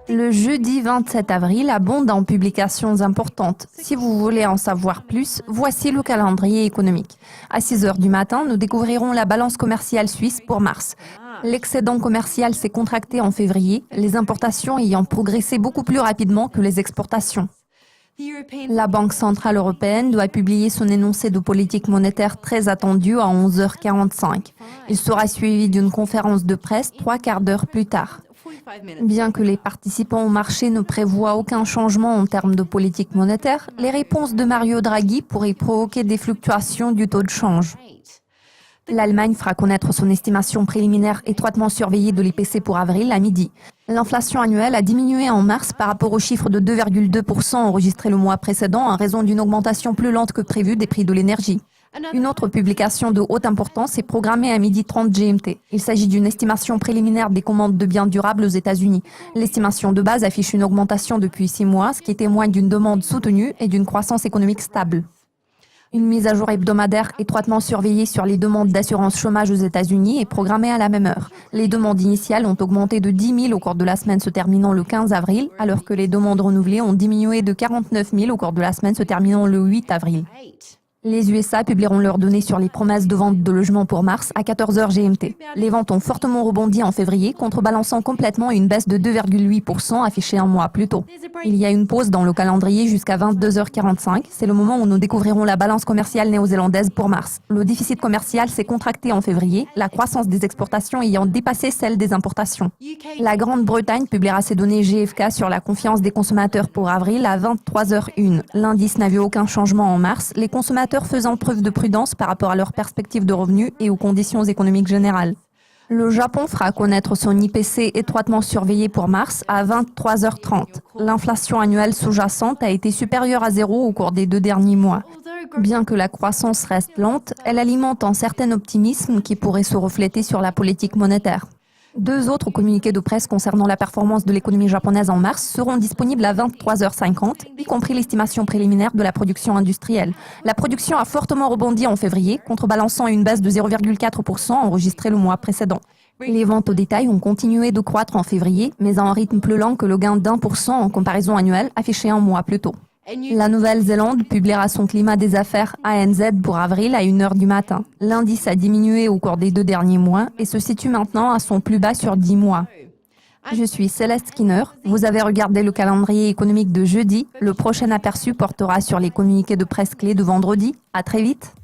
Le jeudi 27 avril abonde en publications importantes. Si vous voulez en savoir plus, voici le calendrier économique. À 6 heures du matin, nous découvrirons la balance commerciale suisse pour mars. L'excédent commercial s'est contracté en février, les importations ayant progressé beaucoup plus rapidement que les exportations. La Banque centrale européenne doit publier son énoncé de politique monétaire très attendu à 11h45. Il sera suivi d'une conférence de presse 3/4 d'heure plus tard. Bien que les participants au marché ne prévoient aucun changement en termes de politique monétaire, les réponses de Mario Draghi pourraient provoquer des fluctuations du taux de change. L'Allemagne fera connaître son estimation préliminaire étroitement surveillée de l'IPC pour avril à midi. L'inflation annuelle a diminué en mars par rapport au chiffre de 2,2% enregistré le mois précédent en raison d'une augmentation plus lente que prévue des prix de l'énergie. Une autre publication de haute importance est programmée à 12h30 GMT. Il s'agit d'une estimation préliminaire des commandes de biens durables aux États-Unis. L'estimation de base affiche une augmentation depuis 6 mois, ce qui témoigne d'une demande soutenue et d'une croissance économique stable. Une mise à jour hebdomadaire étroitement surveillée sur les demandes d'assurance chômage aux États-Unis est programmée à la même heure. Les demandes initiales ont augmenté de 10 000 au cours de la semaine se terminant le 15 avril, alors que les demandes renouvelées ont diminué de 49 000 au cours de la semaine se terminant le 8 avril. Les USA publieront leurs données sur les promesses de vente de logements pour mars à 14h GMT. Les ventes ont fortement rebondi en février, contrebalançant complètement une baisse de 2,8% affichée un mois plus tôt. Il y a une pause dans le calendrier jusqu'à 22h45. C'est le moment où nous découvrirons la balance commerciale néo-zélandaise pour mars. Le déficit commercial s'est contracté en février, la croissance des exportations ayant dépassé celle des importations. La Grande-Bretagne publiera ses données GfK sur la confiance des consommateurs pour avril à 23h01. L'indice n'a vu aucun changement en mars. Les consommateurs faisant preuve de prudence par rapport à leurs perspectives de revenus et aux conditions économiques générales. Le Japon fera connaître son IPC étroitement surveillé pour mars à 23h30. L'inflation annuelle sous-jacente a été supérieure à 0 au cours des 2 derniers mois. Bien que la croissance reste lente, elle alimente un certain optimisme qui pourrait se refléter sur la politique monétaire. 2 autres communiqués de presse concernant la performance de l'économie japonaise en mars seront disponibles à 23h50, y compris l'estimation préliminaire de la production industrielle. La production a fortement rebondi en février, contrebalançant une baisse de 0,4% enregistrée le mois précédent. Les ventes au détail ont continué de croître en février, mais à un rythme plus lent que le gain d'1% en comparaison annuelle affiché un mois plus tôt. La Nouvelle-Zélande publiera son climat des affaires ANZ pour avril à 1h du matin. L'indice a diminué au cours des 2 derniers mois et se situe maintenant à son plus bas sur 10 mois. Je suis Céleste Skinner. Vous avez regardé le calendrier économique de jeudi. Le prochain aperçu portera sur les communiqués de presse clés de vendredi. À très vite.